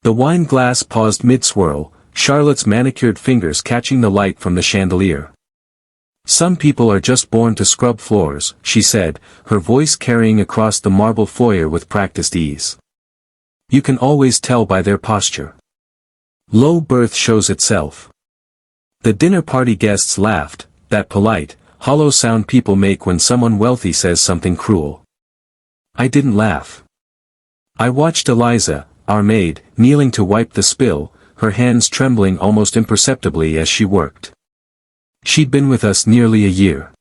The wine glass paused mid-swirl, Charlotte's manicured fingers catching the light from the chandelier. "Some people are just born to scrub floors," she said, her voice carrying across the marble foyer with practiced ease. "You can always tell by their posture. Low birth shows itself." The dinner party guests laughed, that polite, hollow sound people make when someone wealthy says something cruel. I didn't laugh. I watched Eliza, our maid, kneeling to wipe the spill, her hands trembling almost imperceptibly as she worked. She'd been with us nearly a year.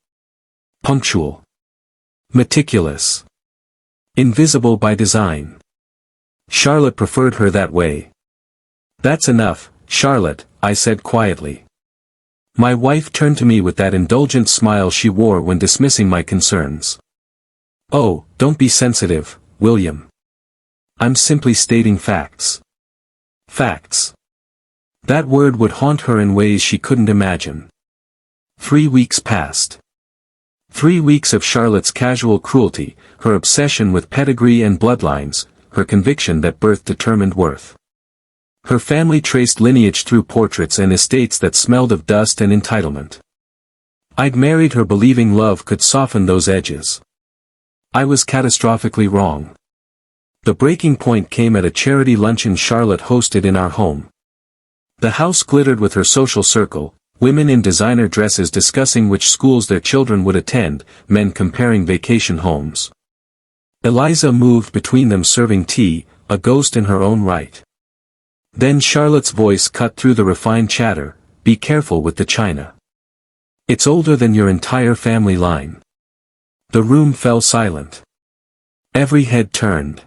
Punctual. Meticulous. Invisible by design. Charlotte preferred her that way. "That's enough, Charlotte," I said quietly. My wife turned to me with that indulgent smile she wore when dismissing my concerns. "Oh, don't be sensitive, William. I'm simply stating facts." Facts. That word would haunt her in ways she couldn't imagine. 3 weeks passed. 3 weeks of Charlotte's casual cruelty, her obsession with pedigree and bloodlines, her conviction that birth determined worth. Her family traced lineage through portraits and estates that smelled of dust and entitlement. I'd married her believing love could soften those edges. I was catastrophically wrong. The breaking point came at a charity luncheon Charlotte hosted in our home. The house glittered with her social circle, women in designer dresses discussing which schools their children would attend, men comparing vacation homes. Eliza moved between them serving tea, a ghost in her own right. Then Charlotte's voice cut through the refined chatter, "Be careful with the china. It's older than your entire family line." The room fell silent. Every head turned.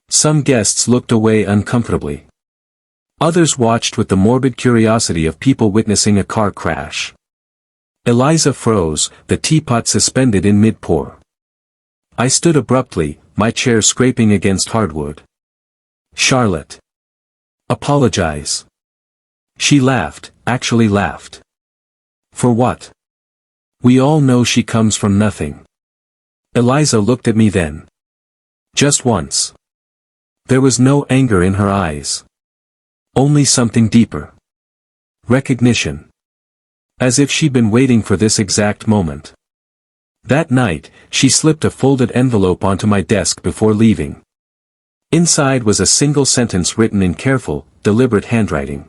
Some guests looked away uncomfortably. Others watched with the morbid curiosity of people witnessing a car crash. Eliza froze, the teapot suspended in mid-pour. I stood abruptly, my chair scraping against hardwood. "Charlotte. Apologize." She laughed, actually laughed. "For what? We all know she comes from nothing." Eliza looked at me then. Just once. There was no anger in her eyes. Only something deeper. Recognition. As if she'd been waiting for this exact moment. That night, she slipped a folded envelope onto my desk before leaving. Inside was a single sentence written in careful, deliberate handwriting.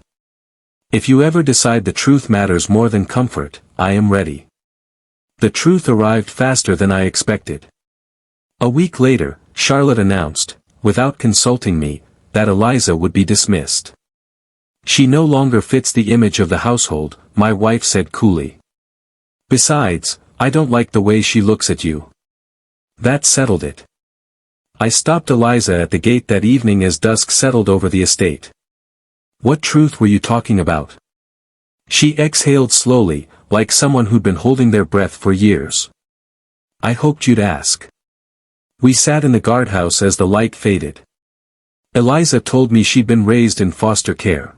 "If you ever decide the truth matters more than comfort, I am ready." The truth arrived faster than I expected. A week later, Charlotte announced, without consulting me, that Eliza would be dismissed. "She no longer fits the image of the household," my wife said coolly. "Besides, I don't like the way she looks at you." That settled it. I stopped Eliza at the gate that evening as dusk settled over the estate. "What truth were you talking about?" She exhaled slowly, like someone who'd been holding their breath for years. "I hoped you'd ask." We sat in the guardhouse as the light faded. Eliza told me she'd been raised in foster care.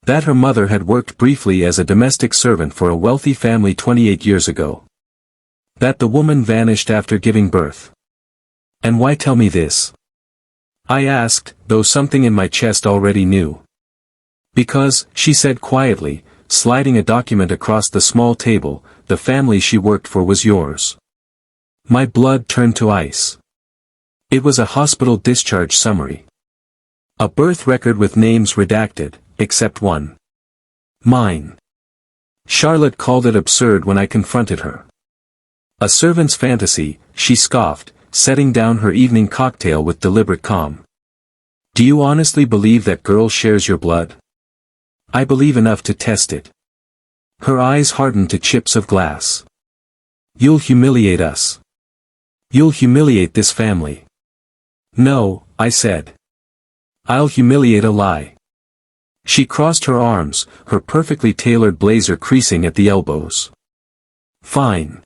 That her mother had worked briefly as a domestic servant for a wealthy family 28 years ago. That the woman vanished after giving birth. "And why tell me this?" I asked, though something in my chest already knew. "Because," she said quietly, sliding a document across the small table, "the family she worked for was yours." My blood turned to ice. It was a hospital discharge summary. A birth record with names redacted, except one. Mine. Charlotte called it absurd when I confronted her. "A servant's fantasy," she scoffed, setting down her evening cocktail with deliberate calm. "Do you honestly believe that girl shares your blood?" "I believe enough to test it." Her eyes hardened to chips of glass. "You'll humiliate us. You'll humiliate this family." "No," I said. "I'll humiliate a lie." She crossed her arms, her perfectly tailored blazer creasing at the elbows. "Fine.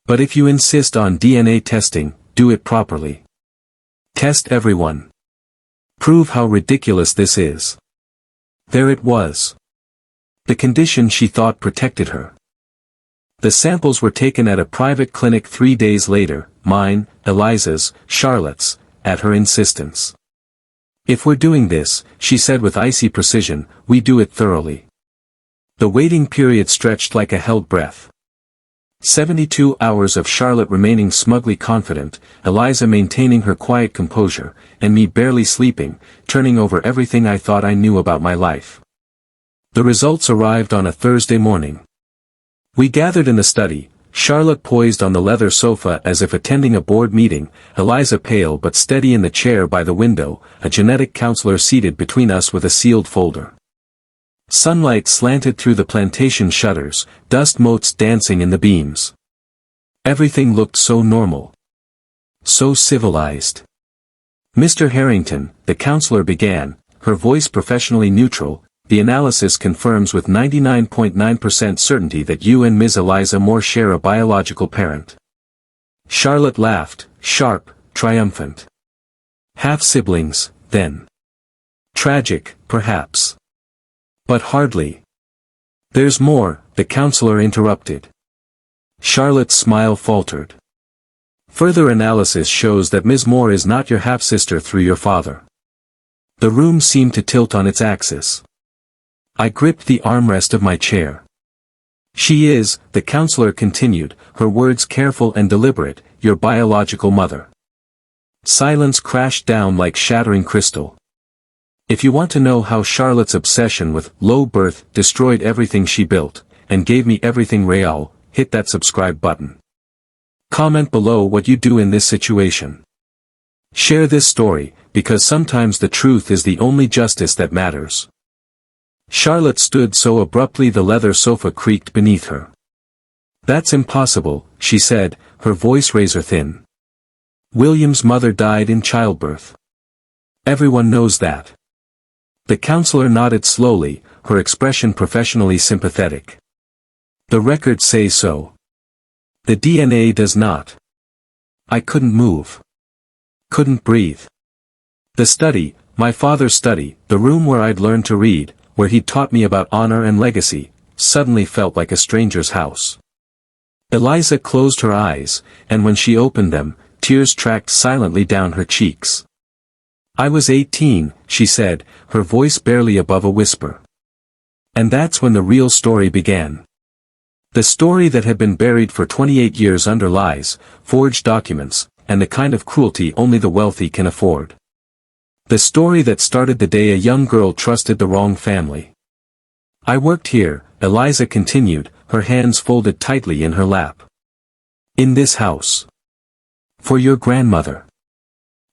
But if you insist on DNA testing, do it properly. Test everyone. Prove how ridiculous this is." There it was. The condition she thought protected her. The samples were taken at a private clinic 3 days later, mine, Eliza's, Charlotte's, at her insistence. If we're doing this, she said with icy precision, we do it thoroughly. The waiting period stretched like a held breath. 72 hours of Charlotte remaining smugly confident, Eliza maintaining her quiet composure, and me barely sleeping, turning over everything I thought I knew about my life. The results arrived on a Thursday morning. We gathered in the study, Charlotte poised on the leather sofa as if attending a board meeting, Eliza pale but steady in the chair by the window, a genetic counselor seated between us with a sealed folder. Sunlight slanted through the plantation shutters, dust motes dancing in the beams. Everything looked so normal. So civilized. Mr. Harrington, the counselor began, her voice professionally neutral, the analysis confirms with 99.9% certainty that you and Ms. Eliza Moore share a biological parent. Charlotte laughed, sharp, triumphant. Half-siblings, then. Tragic, perhaps. But hardly. There's more, the counselor interrupted. Charlotte's smile faltered. Further analysis shows that Ms. Moore is not your half-sister through your father. The room seemed to tilt on its axis. I gripped the armrest of my chair. She is, the counselor continued, her words careful and deliberate, your biological mother. Silence crashed down like shattering crystal. If you want to know how Charlotte's obsession with low birth destroyed everything she built, and gave me everything real, hit that subscribe button. Comment below what you do in this situation. Share this story, because sometimes the truth is the only justice that matters. Charlotte stood so abruptly the leather sofa creaked beneath her. That's impossible, she said, her voice razor thin. William's mother died in childbirth. Everyone knows that. The counselor nodded slowly, her expression professionally sympathetic. The records say so. The DNA does not. I couldn't move. Couldn't breathe. The study, my father's study, the room where I'd learned to read, where he'd taught me about honor and legacy, suddenly felt like a stranger's house. Eliza closed her eyes, and when she opened them, tears tracked silently down her cheeks. I was 18, she said, her voice barely above a whisper. And that's when the real story began. The story that had been buried for 28 years under lies, forged documents, and the kind of cruelty only the wealthy can afford. The story that started the day a young girl trusted the wrong family. I worked here, Eliza continued, her hands folded tightly in her lap. In this house. For your grandmother.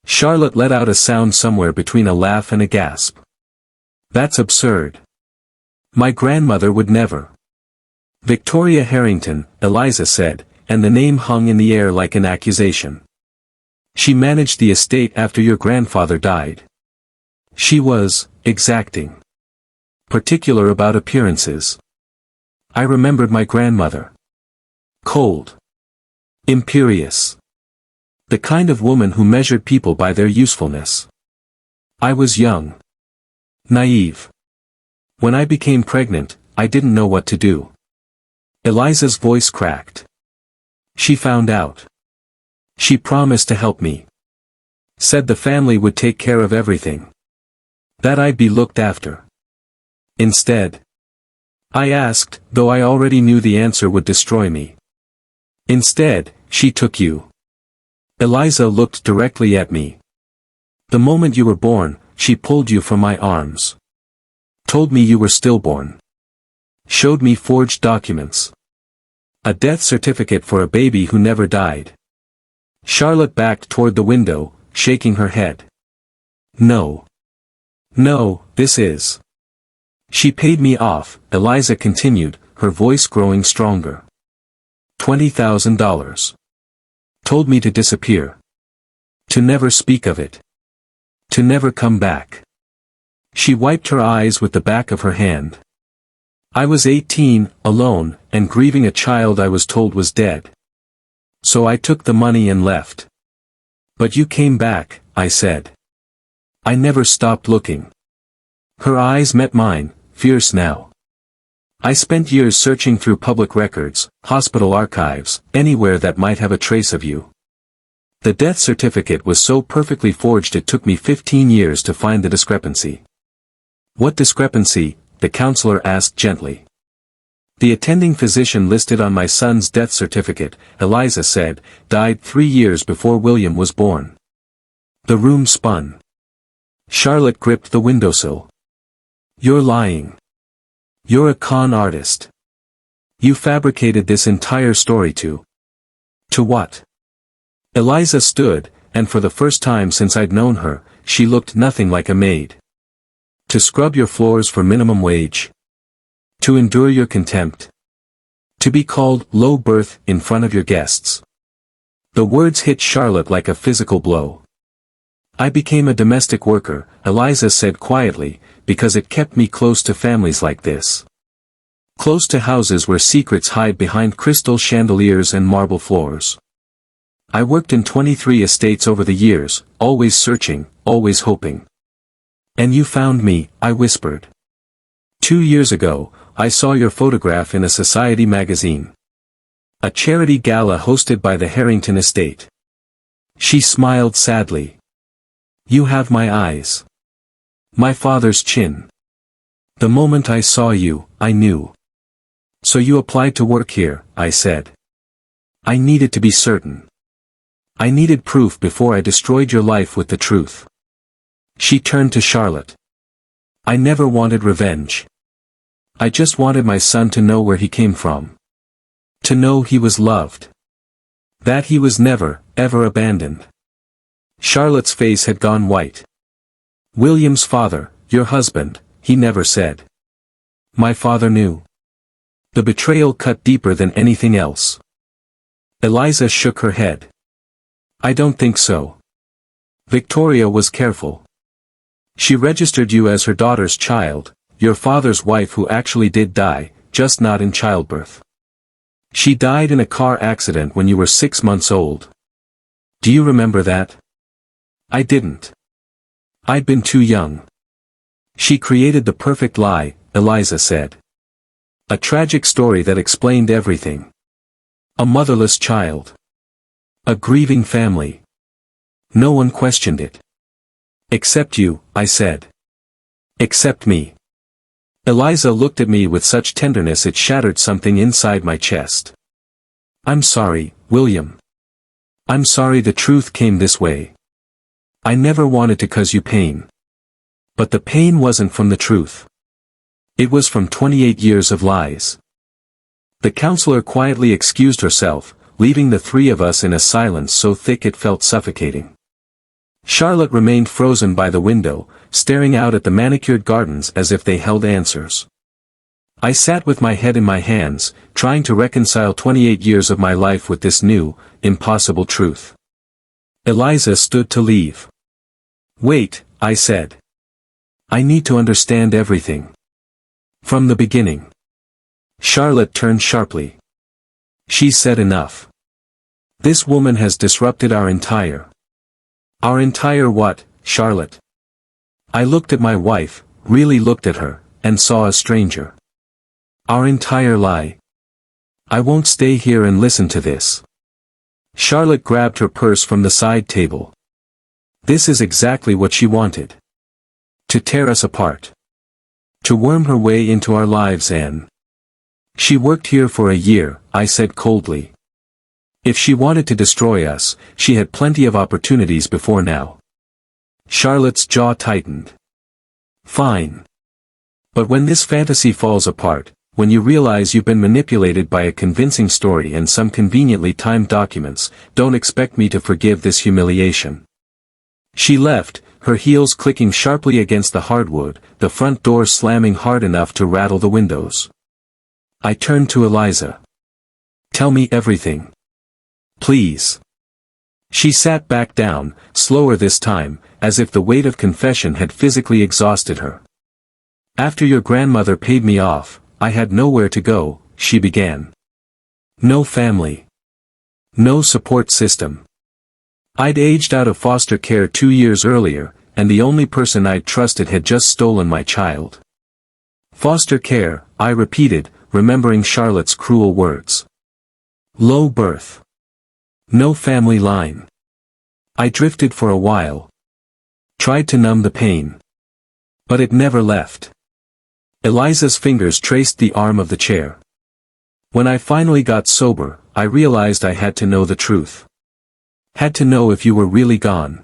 Charlotte let out a sound somewhere between a laugh and a gasp. That's absurd. My grandmother would never. Victoria Harrington, Eliza said, and the name hung in the air like an accusation. She managed the estate after your grandfather died. She was exacting. Particular about appearances. I remembered my grandmother. Cold. Imperious. The kind of woman who measured people by their usefulness. I was young. Naive. When I became pregnant, I didn't know what to do. Eliza's voice cracked. She found out. She promised to help me. Said the family would take care of everything. That I'd be looked after. Instead. I asked, though I already knew the answer would destroy me. Instead, she took you. Eliza looked directly at me. The moment you were born, she pulled you from my arms. Told me you were stillborn. Showed me forged documents. A death certificate for a baby who never died. Charlotte backed toward the window, shaking her head. No. No, this is. She paid me off, Eliza continued, her voice growing stronger. $20,000. Told me to disappear. To never speak of it. To never come back. She wiped her eyes with the back of her hand. I was 18, alone, and grieving a child I was told was dead. So I took the money and left. But you came back, I said. I never stopped looking. Her eyes met mine, fierce now. I spent years searching through public records, hospital archives, anywhere that might have a trace of you. The death certificate was so perfectly forged it took me 15 years to find the discrepancy. What discrepancy? The counselor asked gently. The attending physician listed on my son's death certificate, Eliza said, died 3 years before William was born. The room spun. Charlotte gripped the windowsill. You're lying. You're a con artist. You fabricated this entire story to what? Eliza stood, and for the first time since I'd known her, she looked nothing like a maid. To scrub your floors for minimum wage. To endure your contempt. To be called low birth in front of your guests. The words hit Charlotte like a physical blow. I became a domestic worker, Eliza said quietly, because it kept me close to families like this. Close to houses where secrets hide behind crystal chandeliers and marble floors. I worked in 23 estates over the years, always searching, always hoping. And you found me, I whispered. 2 years ago, I saw your photograph in a society magazine. A charity gala hosted by the Harrington estate. She smiled sadly. You have my eyes. My father's chin. The moment I saw you, I knew. So you applied to work here, I said. I needed to be certain. I needed proof before I destroyed your life with the truth. She turned to Charlotte. I never wanted revenge. I just wanted my son to know where he came from. To know he was loved. That he was never, ever abandoned. Charlotte's face had gone white. William's father, your husband, he never said. My father knew. The betrayal cut deeper than anything else. Eliza shook her head. I don't think so. Victoria was careful. She registered you as her daughter's child, your father's wife who actually did die, just not in childbirth. She died in a car accident when you were 6 months old. Do you remember that? I didn't. I'd been too young. She created the perfect lie, Eliza said. A tragic story that explained everything. A motherless child. A grieving family. No one questioned it. Except you, I said. Except me. Eliza looked at me with such tenderness it shattered something inside my chest. I'm sorry, William. I'm sorry the truth came this way. I never wanted to cause you pain. But the pain wasn't from the truth. It was from 28 years of lies. The counselor quietly excused herself, leaving the three of us in a silence so thick it felt suffocating. Charlotte remained frozen by the window, staring out at the manicured gardens as if they held answers. I sat with my head in my hands, trying to reconcile 28 years of my life with this new, impossible truth. Eliza stood to leave. Wait, I said. I need to understand everything. From the beginning. Charlotte turned sharply. She said enough. This woman has disrupted our entire what, Charlotte? I looked at my wife, really looked at her, and saw a stranger. Our entire lie. I won't stay here and listen to this. Charlotte grabbed her purse from the side table. This is exactly what she wanted. To tear us apart. To worm her way into our lives and... She worked here for a year, I said coldly. If she wanted to destroy us, she had plenty of opportunities before now. Charlotte's jaw tightened. Fine. But when this fantasy falls apart, when you realize you've been manipulated by a convincing story and some conveniently timed documents, don't expect me to forgive this humiliation. She left, her heels clicking sharply against the hardwood, the front door slamming hard enough to rattle the windows. I turned to Eliza. Tell me everything. Please. She sat back down, slower this time, as if the weight of confession had physically exhausted her. After your grandmother paid me off, I had nowhere to go, she began. No family. No support system. I'd aged out of foster care 2 years earlier, and the only person I'd trusted had just stolen my child. Foster care, I repeated, remembering Charlotte's cruel words. Low birth. No family line. I drifted for a while. Tried to numb the pain. But it never left. Eliza's fingers traced the arm of the chair. When I finally got sober, I realized I had to know the truth. Had to know if you were really gone.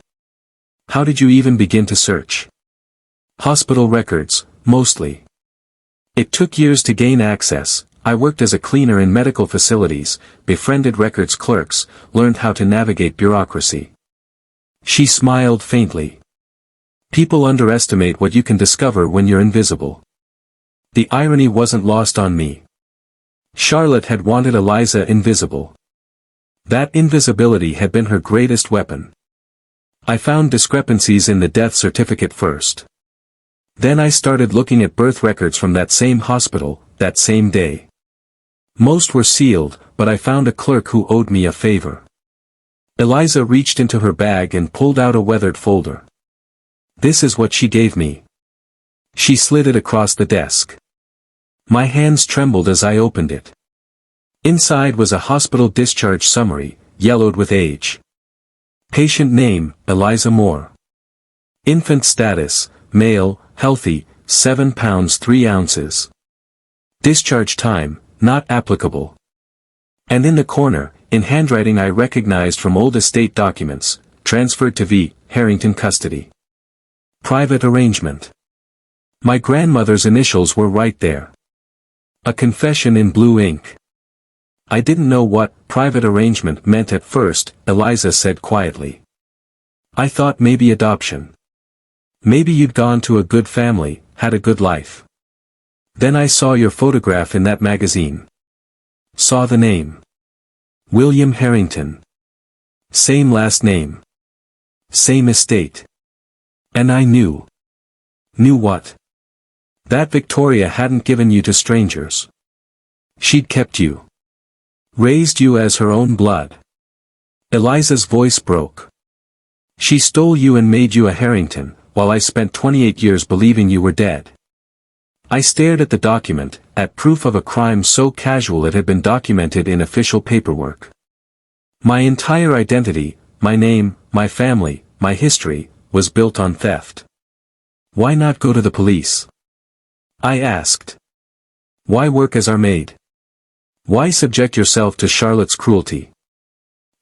How did you even begin to search? Hospital records, mostly. It took years to gain access. I worked as a cleaner in medical facilities, befriended records clerks, learned how to navigate bureaucracy. She smiled faintly. People underestimate what you can discover when you're invisible. The irony wasn't lost on me. Charlotte had wanted Eliza invisible. That invisibility had been her greatest weapon. I found discrepancies in the death certificate first. Then I started looking at birth records from that same hospital, that same day. Most were sealed, but I found a clerk who owed me a favor. Eliza reached into her bag and pulled out a weathered folder. This is what she gave me. She slid it across the desk. My hands trembled as I opened it. Inside was a hospital discharge summary, yellowed with age. Patient name, Eliza Moore. Infant status, male, healthy, 7 pounds 3 ounces. Discharge time, not applicable. And in the corner, in handwriting I recognized from old estate documents, transferred to V. Harrington custody. Private arrangement. My grandmother's initials were right there. A confession in blue ink. I didn't know what private arrangement meant at first, Eliza said quietly. I thought maybe adoption. Maybe you'd gone to a good family, had a good life. Then I saw your photograph in that magazine. Saw the name. William Harrington. Same last name. Same estate. And I knew. Knew what? That Victoria hadn't given you to strangers. She'd kept you. Raised you as her own blood. Eliza's voice broke. She stole you and made you a Harrington, while I spent 28 years believing you were dead. I stared at the document, at proof of a crime so casual it had been documented in official paperwork. My entire identity, my name, my family, my history, was built on theft. Why not go to the police? I asked. Why work as our maid? Why subject yourself to Charlotte's cruelty?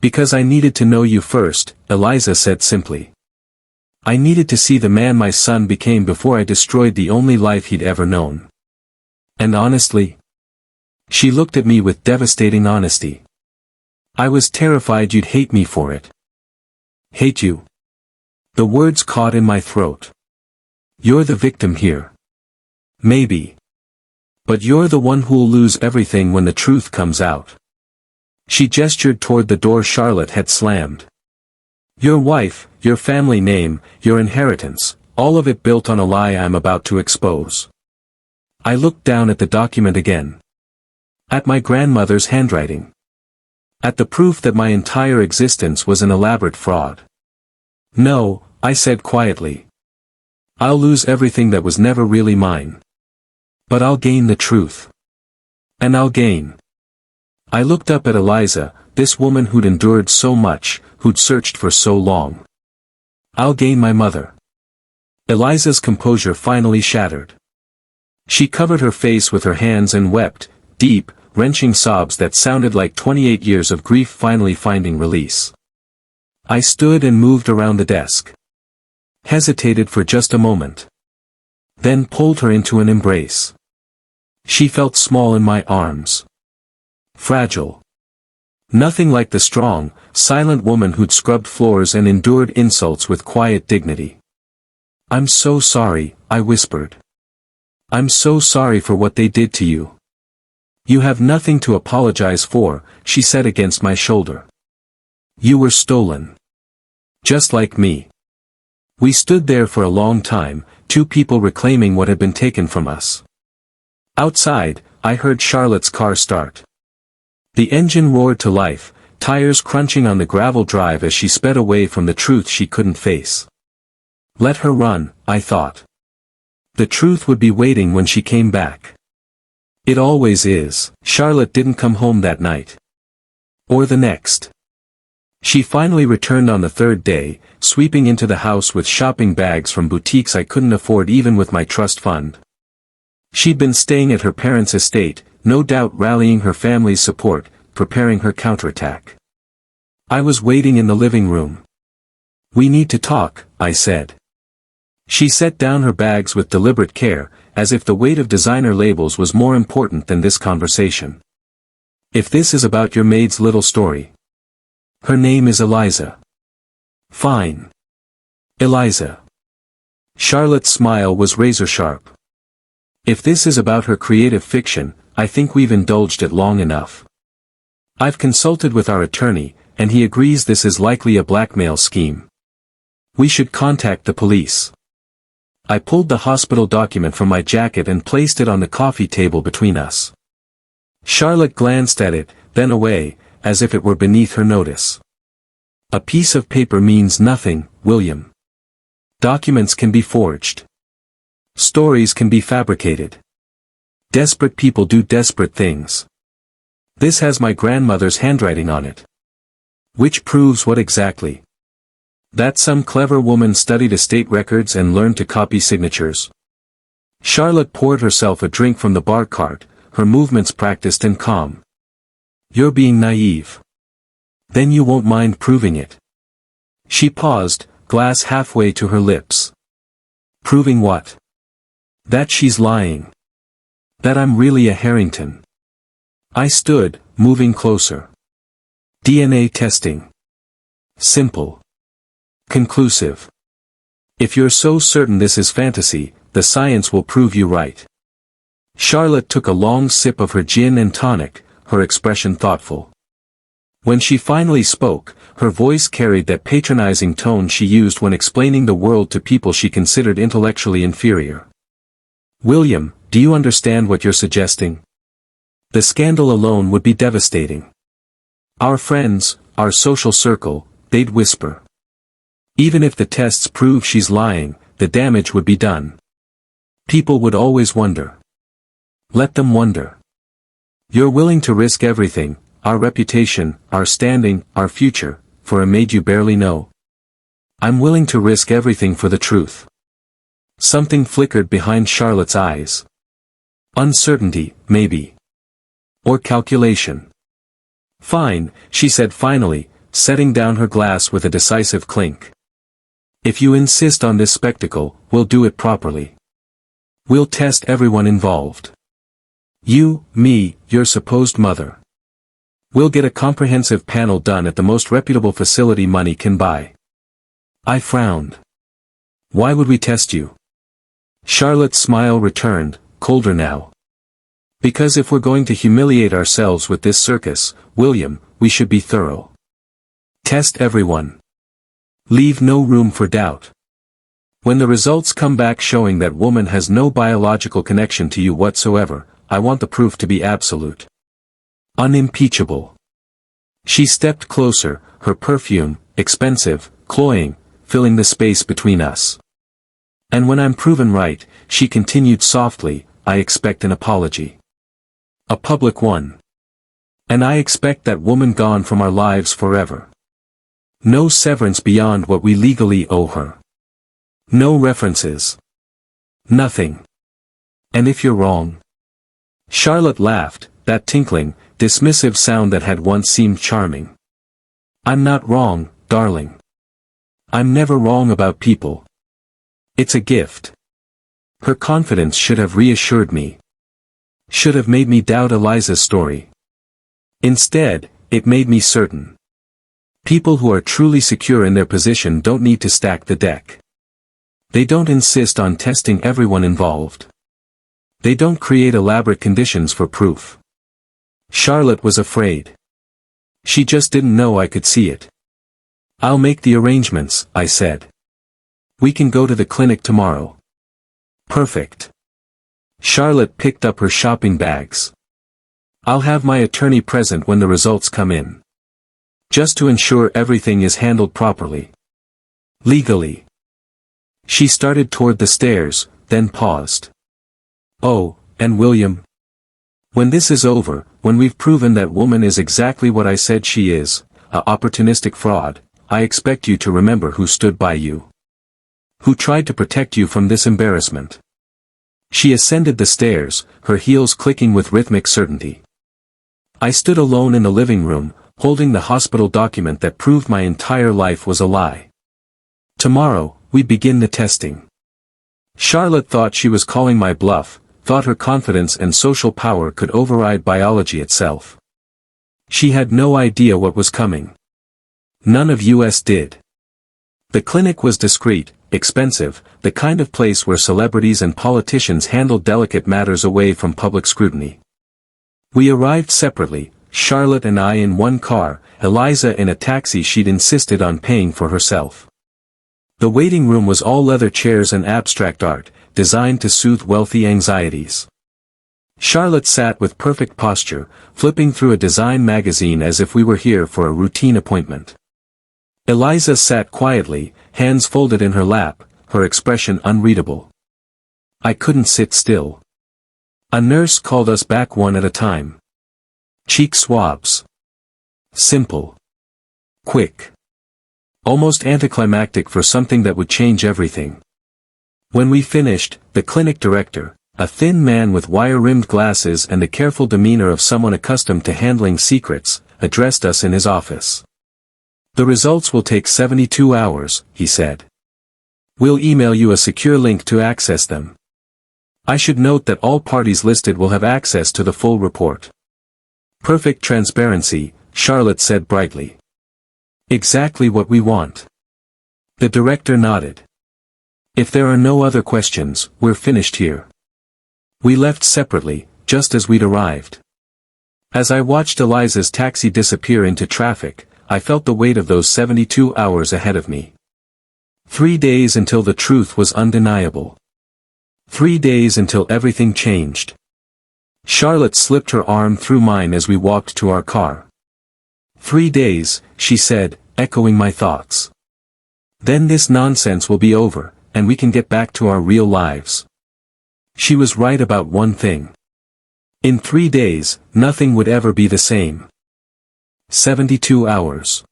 Because I needed to know you first, Eliza said simply. I needed to see the man my son became before I destroyed the only life he'd ever known. And honestly? She looked at me with devastating honesty. I was terrified you'd hate me for it. Hate you? The words caught in my throat. You're the victim here. Maybe. But you're the one who'll lose everything when the truth comes out. She gestured toward the door Charlotte had slammed. Your wife, your family name, your inheritance, all of it built on a lie I'm about to expose. I looked down at the document again. At my grandmother's handwriting. At the proof that my entire existence was an elaborate fraud. No, I said quietly. I'll lose everything that was never really mine. But I'll gain the truth. And I'll gain. I looked up at Eliza, this woman who'd endured so much, who'd searched for so long. I'll gain my mother. Eliza's composure finally shattered. She covered her face with her hands and wept, deep, wrenching sobs that sounded like 28 years of grief finally finding release. I stood and moved around the desk. Hesitated for just a moment. Then pulled her into an embrace. She felt small in my arms. Fragile. Nothing like the strong, silent woman who'd scrubbed floors and endured insults with quiet dignity. I'm so sorry, I whispered. I'm so sorry for what they did to you. You have nothing to apologize for, she said against my shoulder. You were stolen. Just like me. We stood there for a long time, two people reclaiming what had been taken from us. Outside, I heard Charlotte's car start. The engine roared to life, tires crunching on the gravel drive as she sped away from the truth she couldn't face. Let her run, I thought. The truth would be waiting when she came back. It always is. Charlotte didn't come home that night. Or the next. She finally returned on the third day, sweeping into the house with shopping bags from boutiques I couldn't afford even with my trust fund. She'd been staying at her parents' estate, no doubt rallying her family's support, preparing her counterattack. I was waiting in the living room. "We need to talk," I said. She set down her bags with deliberate care, as if the weight of designer labels was more important than this conversation. "If this is about your maid's little story." "Her name is Eliza." "Fine. Eliza." Charlotte's smile was razor-sharp. "If this is about her creative fiction, I think we've indulged it long enough. I've consulted with our attorney, and he agrees this is likely a blackmail scheme. We should contact the police." I pulled the hospital document from my jacket and placed it on the coffee table between us. Charlotte glanced at it, then away, as if it were beneath her notice. "A piece of paper means nothing, William. Documents can be forged. Stories can be fabricated. Desperate people do desperate things. This has my grandmother's handwriting on it." "Which proves what exactly?" "That some clever woman studied estate records and learned to copy signatures." Charlotte poured herself a drink from the bar cart, her movements practiced and calm. "You're being naive. Then you won't mind proving it." She paused, glass halfway to her lips. "Proving what?" "That she's lying. That I'm really a Harrington." I stood, moving closer. "DNA testing. Simple. Conclusive. If you're so certain this is fantasy, the science will prove you right." Charlotte took a long sip of her gin and tonic, her expression thoughtful. When she finally spoke, her voice carried that patronizing tone she used when explaining the world to people she considered intellectually inferior. "William, do you understand what you're suggesting? The scandal alone would be devastating. Our friends, our social circle, they'd whisper. Even if the tests prove she's lying, the damage would be done. People would always wonder. Let them wonder. You're willing to risk everything, our reputation, our standing, our future, for a maid you barely know." "I'm willing to risk everything for the truth." Something flickered behind Charlotte's eyes. "Uncertainty, maybe. Or calculation." "Fine," she said finally, setting down her glass with a decisive clink. "If you insist on this spectacle, we'll do it properly. We'll test everyone involved. You, me, your supposed mother. We'll get a comprehensive panel done at the most reputable facility money can buy." I frowned. "Why would we test you?" Charlotte's smile returned, colder now. "Because if we're going to humiliate ourselves with this circus, William, we should be thorough. Test everyone. Leave no room for doubt. When the results come back showing that woman has no biological connection to you whatsoever, I want the proof to be absolute. Unimpeachable." She stepped closer, her perfume, expensive, cloying, filling the space between us. "And when I'm proven right," she continued softly, "I expect an apology. A public one. And I expect that woman gone from our lives forever. No severance beyond what we legally owe her. No references. Nothing. And if you're wrong." Charlotte laughed, that tinkling, dismissive sound that had once seemed charming. "I'm not wrong, darling. I'm never wrong about people. It's a gift." Her confidence should have reassured me. Should have made me doubt Eliza's story. Instead, it made me certain. People who are truly secure in their position don't need to stack the deck. They don't insist on testing everyone involved. They don't create elaborate conditions for proof. Charlotte was afraid. She just didn't know I could see it. "I'll make the arrangements," I said. "We can go to the clinic tomorrow." "Perfect." Charlotte picked up her shopping bags. "I'll have my attorney present when the results come in. Just to ensure everything is handled properly. Legally." She started toward the stairs, then paused. "Oh, and William. When this is over, when we've proven that woman is exactly what I said she is, a opportunistic fraud, I expect you to remember who stood by you. Who tried to protect you from this embarrassment. She ascended the stairs, her heels clicking with rhythmic certainty. I stood alone in the living room, holding the hospital document that proved my entire life was a lie. Tomorrow, we begin the testing. Charlotte thought she was calling my bluff, thought her confidence and social power could override biology itself. She had no idea what was coming. None of us did. The clinic was discreet, expensive, the kind of place where celebrities and politicians handled delicate matters away from public scrutiny. We arrived separately, Charlotte and I in one car, Eliza in a taxi she'd insisted on paying for herself. The waiting room was all leather chairs and abstract art, designed to soothe wealthy anxieties. Charlotte sat with perfect posture, flipping through a design magazine as if we were here for a routine appointment. Eliza sat quietly, hands folded in her lap, her expression unreadable. I couldn't sit still. A nurse called us back one at a time. Cheek swabs. Simple. Quick. Almost anticlimactic for something that would change everything. When we finished, the clinic director, a thin man with wire-rimmed glasses and the careful demeanor of someone accustomed to handling secrets, addressed us in his office. The results will take 72 hours, he said. We'll email you a secure link to access them. I should note that all parties listed will have access to the full report. Perfect transparency, Charlotte said brightly. Exactly what we want. The director nodded. If there are no other questions, we're finished here. We left separately, just as we'd arrived. As I watched Eliza's taxi disappear into traffic, I felt the weight of those 72 hours ahead of me. 3 days until the truth was undeniable. 3 days until everything changed. Charlotte slipped her arm through mine as we walked to our car. 3 days, she said, echoing my thoughts. Then this nonsense will be over, and we can get back to our real lives. She was right about one thing. In 3 days, nothing would ever be the same. 72 hours.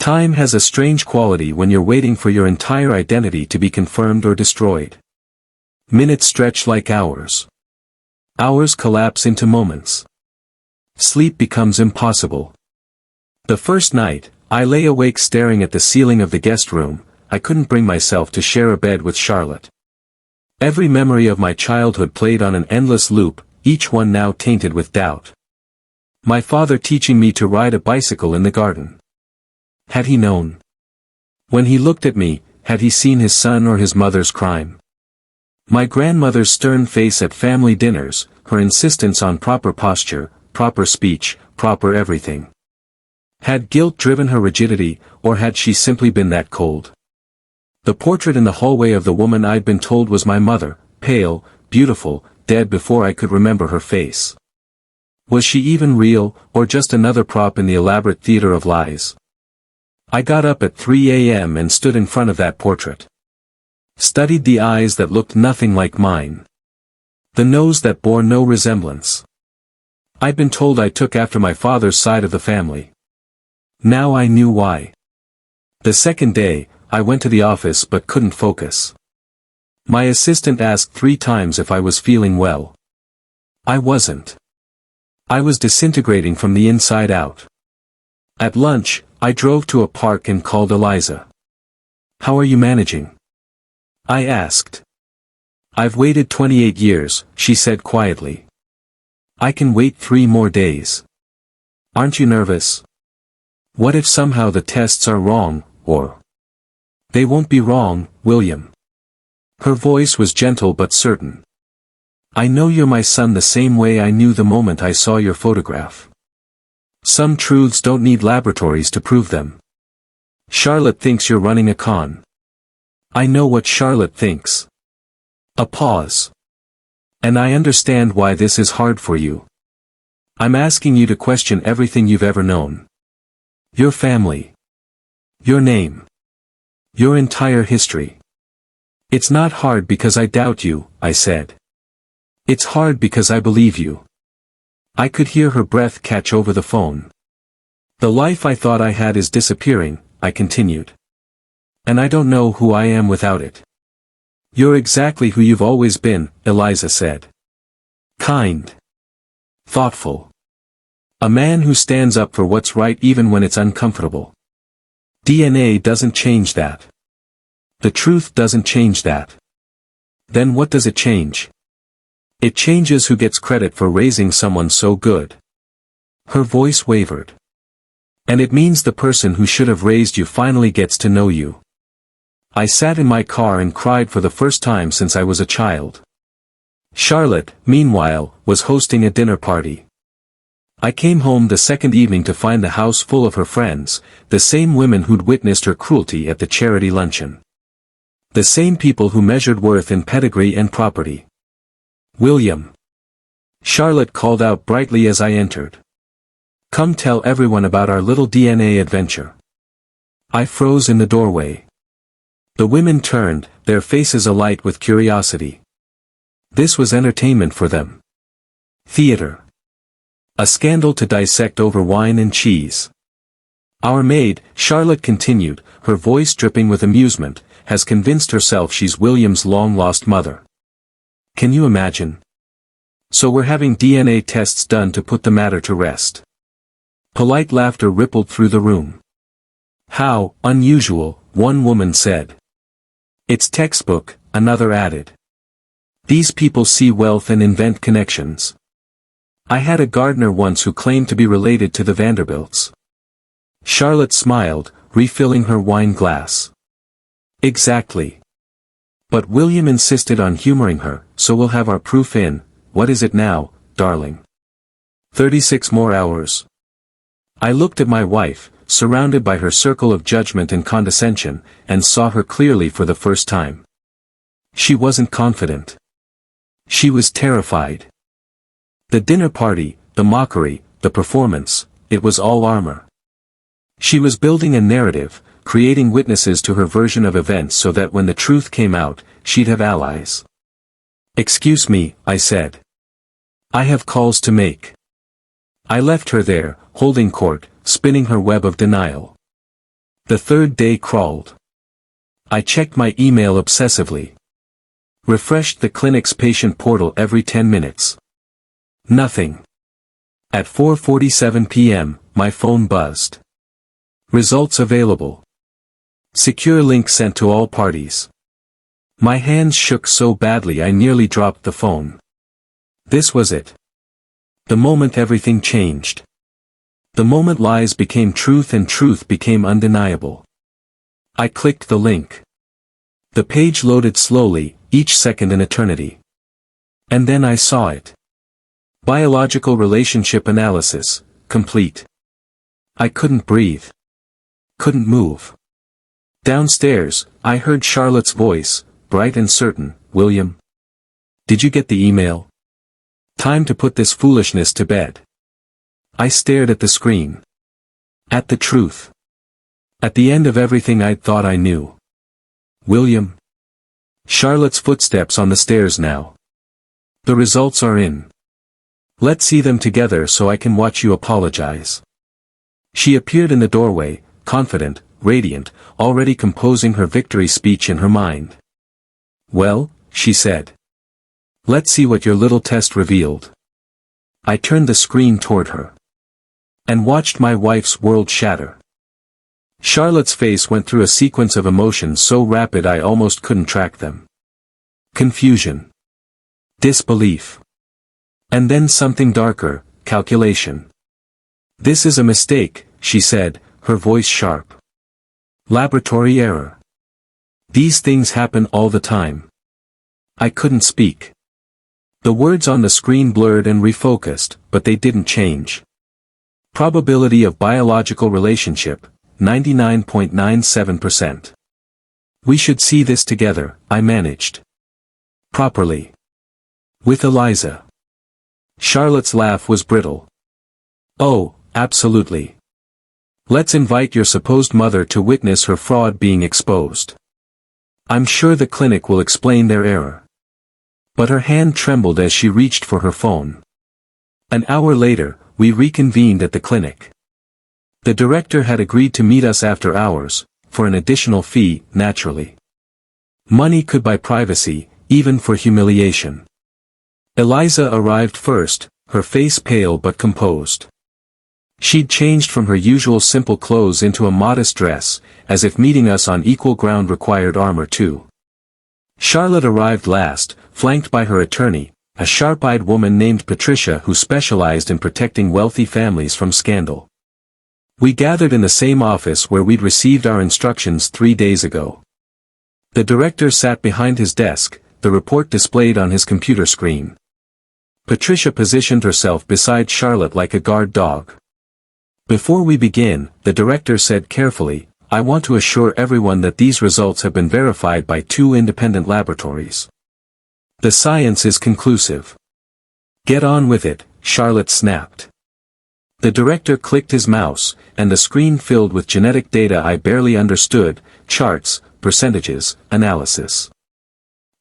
Time has a strange quality when you're waiting for your entire identity to be confirmed or destroyed. Minutes stretch like hours. Hours collapse into moments. Sleep becomes impossible. The first night, I lay awake staring at the ceiling of the guest room. I couldn't bring myself to share a bed with Charlotte. Every memory of my childhood played on an endless loop, each one now tainted with doubt. My father teaching me to ride a bicycle in the garden. Had he known? When he looked at me, had he seen his son or his mother's crime? My grandmother's stern face at family dinners, her insistence on proper posture, proper speech, proper everything. Had guilt driven her rigidity, or had she simply been that cold? The portrait in the hallway of the woman I'd been told was my mother, pale, beautiful, dead before I could remember her face. Was she even real, or just another prop in the elaborate theater of lies? I got up at 3 a.m. and stood in front of that portrait. Studied the eyes that looked nothing like mine. The nose that bore no resemblance. I'd been told I took after my father's side of the family. Now I knew why. The second day, I went to the office but couldn't focus. My assistant asked 3 times if I was feeling well. I wasn't. I was disintegrating from the inside out. At lunch, I drove to a park and called Eliza. How are you managing? I asked. I've waited 28 years, she said quietly. I can wait 3 more days. Aren't you nervous? What if somehow the tests are wrong, or... They won't be wrong, William. Her voice was gentle but certain. I know you're my son the same way I knew the moment I saw your photograph. Some truths don't need laboratories to prove them. Charlotte thinks you're running a con. I know what Charlotte thinks. A pause. And I understand why this is hard for you. I'm asking you to question everything you've ever known. Your family. Your name. Your entire history. It's not hard because I doubt you, I said. It's hard because I believe you. I could hear her breath catch over the phone. The life I thought I had is disappearing, I continued. And I don't know who I am without it. You're exactly who you've always been, Eliza said. Kind. Thoughtful. A man who stands up for what's right even when it's uncomfortable. DNA doesn't change that. The truth doesn't change that. Then what does it change? It changes who gets credit for raising someone so good. Her voice wavered. And it means the person who should have raised you finally gets to know you. I sat in my car and cried for the first time since I was a child. Charlotte, meanwhile, was hosting a dinner party. I came home the second evening to find the house full of her friends, the same women who'd witnessed her cruelty at the charity luncheon. The same people who measured worth in pedigree and property. William. Charlotte called out brightly as I entered. Come tell everyone about our little DNA adventure. I froze in the doorway. The women turned, their faces alight with curiosity. This was entertainment for them. Theater. A scandal to dissect over wine and cheese. Our maid, Charlotte continued, her voice dripping with amusement, has convinced herself she's William's long-lost mother. Can you imagine? So we're having DNA tests done to put the matter to rest. Polite laughter rippled through the room. How unusual, one woman said. It's textbook, another added. These people see wealth and invent connections. I had a gardener once who claimed to be related to the Vanderbilts. Charlotte smiled, refilling her wine glass. Exactly. But William insisted on humoring her, so we'll have our proof in, what is it now, darling? 36 more hours. I looked at my wife, surrounded by her circle of judgment and condescension, and saw her clearly for the first time. She wasn't confident. She was terrified. The dinner party, the mockery, the performance, it was all armor. She was building a narrative, creating witnesses to her version of events so that when the truth came out, she'd have allies. Excuse me, I said. I have calls to make. I left her there, holding court, spinning her web of denial. The third day crawled. I checked my email obsessively. Refreshed the clinic's patient portal every 10 minutes. Nothing. At 4:47 p.m., my phone buzzed. Results available. Secure link sent to all parties. My hands shook so badly I nearly dropped the phone. This was it. The moment everything changed. The moment lies became truth and truth became undeniable. I clicked the link. The page loaded slowly, each second an eternity. And then I saw it. Biological relationship analysis, complete. I couldn't breathe. Couldn't move. Downstairs, I heard Charlotte's voice, bright and certain, William. Did you get the email? Time to put this foolishness to bed. I stared at the screen. At the truth. At the end of everything I'd thought I knew. William. Charlotte's footsteps on the stairs now. The results are in. Let's see them together so I can watch you apologize. She appeared in the doorway, confident, radiant, already composing her victory speech in her mind. Well, she said. Let's see what your little test revealed. I turned the screen toward her. And watched my wife's world shatter. Charlotte's face went through a sequence of emotions so rapid I almost couldn't track them. Confusion. Disbelief. And then something darker, calculation. This is a mistake, she said, her voice sharp. Laboratory error. These things happen all the time. I couldn't speak. The words on the screen blurred and refocused, but they didn't change. Probability of biological relationship, 99.97%. We should see this together, I managed. Properly. With Eliza. Charlotte's laugh was brittle. Oh, absolutely. Let's invite your supposed mother to witness her fraud being exposed. I'm sure the clinic will explain their error. But her hand trembled as she reached for her phone. An hour later, we reconvened at the clinic. The director had agreed to meet us after hours, for an additional fee, naturally. Money could buy privacy, even for humiliation. Eliza arrived first, her face pale but composed. She'd changed from her usual simple clothes into a modest dress, as if meeting us on equal ground required armor too. Charlotte arrived last, flanked by her attorney, a sharp-eyed woman named Patricia who specialized in protecting wealthy families from scandal. We gathered in the same office where we'd received our instructions 3 days ago. The director sat behind his desk, the report displayed on his computer screen. Patricia positioned herself beside Charlotte like a guard dog. Before we begin, the director said carefully, I want to assure everyone that these results have been verified by 2 independent laboratories. The science is conclusive. Get on with it, Charlotte snapped. The director clicked his mouse, and the screen filled with genetic data I barely understood, charts, percentages, analysis.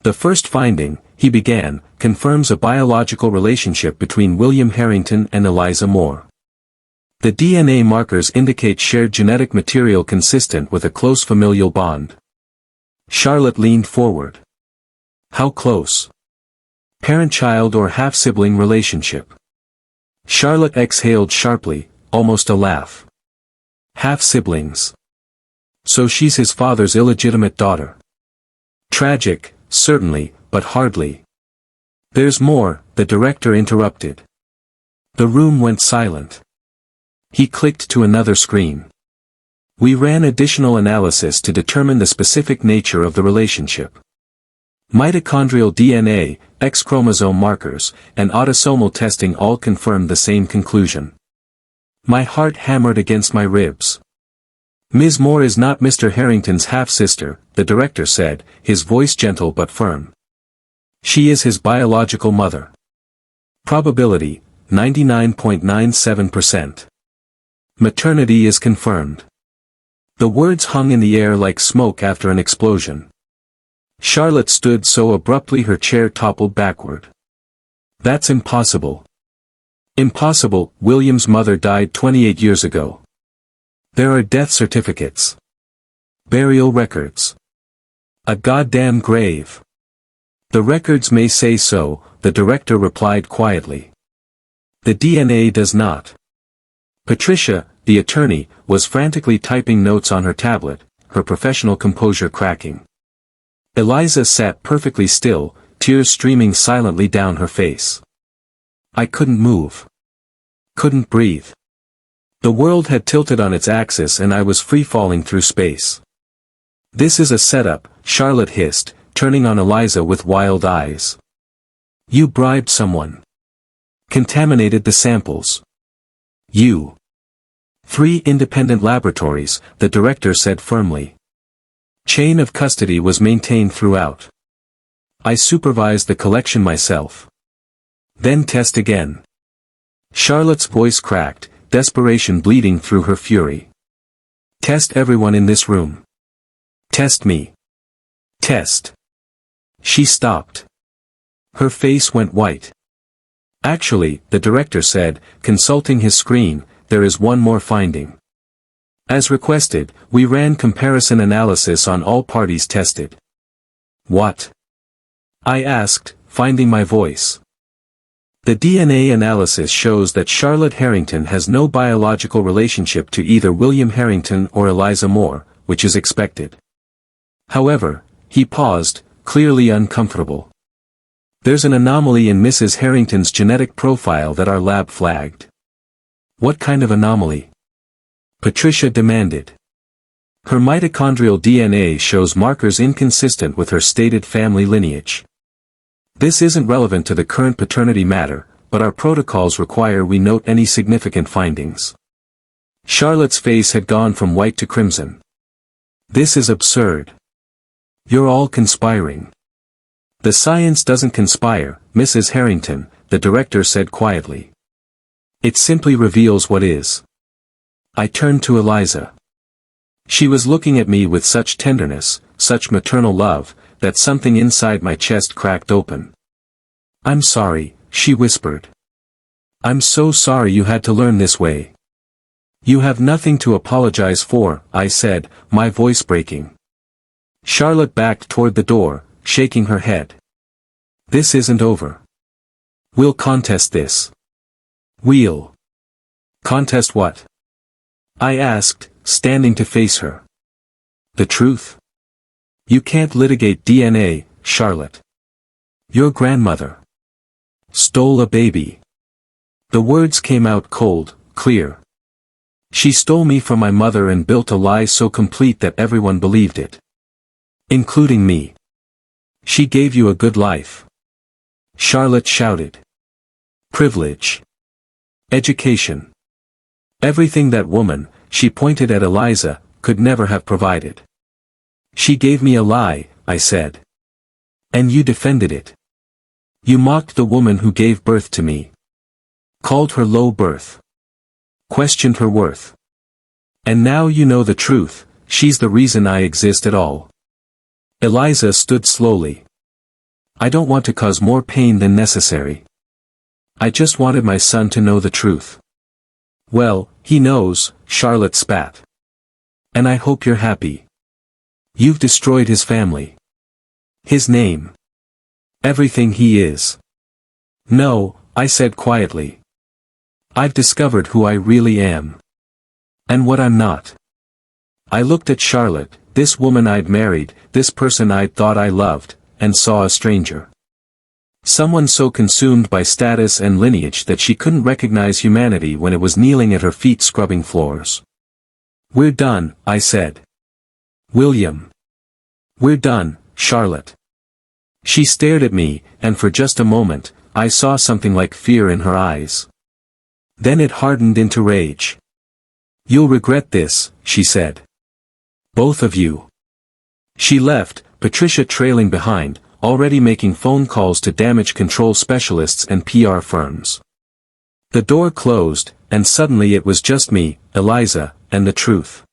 The first finding, he began, confirms a biological relationship between William Harrington and Eliza Moore. The DNA markers indicate shared genetic material consistent with a close familial bond. Charlotte leaned forward. How close? Parent-child or half-sibling relationship? Charlotte exhaled sharply, almost a laugh. Half-siblings. So she's his father's illegitimate daughter. Tragic, certainly, but hardly. There's more, the director interrupted. The room went silent. He clicked to another screen. We ran additional analysis to determine the specific nature of the relationship. Mitochondrial DNA, X-chromosome markers, and autosomal testing all confirmed the same conclusion. My heart hammered against my ribs. Ms. Moore is not Mr. Harrington's half-sister, the director said, his voice gentle but firm. She is his biological mother. Probability, 99.97%. Maternity is confirmed. The words hung in the air like smoke after an explosion. Charlotte stood so abruptly her chair toppled backward. That's impossible. Impossible, William's mother died 28 years ago. There are death certificates. Burial records. A goddamn grave. The records may say so, the director replied quietly. The DNA does not. Patricia, the attorney, was frantically typing notes on her tablet, her professional composure cracking. Eliza sat perfectly still, tears streaming silently down her face. I couldn't move. Couldn't breathe. The world had tilted on its axis and I was free-falling through space. This is a setup, Charlotte hissed, turning on Eliza with wild eyes. You bribed someone. Contaminated the samples. You. 3 independent laboratories, the director said firmly. Chain of custody was maintained throughout. I supervised the collection myself. Then test again. Charlotte's voice cracked, desperation bleeding through her fury. Test everyone in this room. Test me. Test. She stopped. Her face went white. Actually, the director said, consulting his screen, there is one more finding. As requested, we ran comparison analysis on all parties tested. What? I asked, finding my voice. The DNA analysis shows that Charlotte Harrington has no biological relationship to either William Harrington or Eliza Moore, which is expected. However, he paused, clearly uncomfortable. There's an anomaly in Mrs. Harrington's genetic profile that our lab flagged. What kind of anomaly? Patricia demanded. Her mitochondrial DNA shows markers inconsistent with her stated family lineage. This isn't relevant to the current paternity matter, but our protocols require we note any significant findings. Charlotte's face had gone from white to crimson. This is absurd. You're all conspiring. The science doesn't conspire, Mrs. Harrington, the director said quietly. It simply reveals what is. I turned to Eliza. She was looking at me with such tenderness, such maternal love, that something inside my chest cracked open. I'm sorry, she whispered. I'm so sorry you had to learn this way. You have nothing to apologize for, I said, my voice breaking. Charlotte backed toward the door, shaking her head. This isn't over. We'll contest this. We'll. Contest what? I asked, standing to face her. The truth? You can't litigate DNA, Charlotte. Your grandmother stole a baby. The words came out cold, clear. She stole me from my mother and built a lie so complete that everyone believed it. Including me. She gave you a good life. Charlotte shouted. Privilege. Education. Everything that woman, she pointed at Eliza, could never have provided. She gave me a lie, I said. And you defended it. You mocked the woman who gave birth to me. Called her low birth. Questioned her worth. And now you know the truth, she's the reason I exist at all. Eliza stood slowly. I don't want to cause more pain than necessary. I just wanted my son to know the truth. Well, he knows, Charlotte spat. And I hope you're happy. You've destroyed his family. His name. Everything he is. No, I said quietly. I've discovered who I really am. And what I'm not. I looked at Charlotte, this woman I'd married, this person I'd thought I loved, and saw a stranger. Someone so consumed by status and lineage that she couldn't recognize humanity when it was kneeling at her feet scrubbing floors. We're done, I said. William. We're done, Charlotte. She stared at me, and for just a moment, I saw something like fear in her eyes. Then it hardened into rage. You'll regret this, she said. Both of you. She left, Patricia trailing behind, already making phone calls to damage control specialists and PR firms. The door closed, and suddenly it was just me, Eliza, and the truth.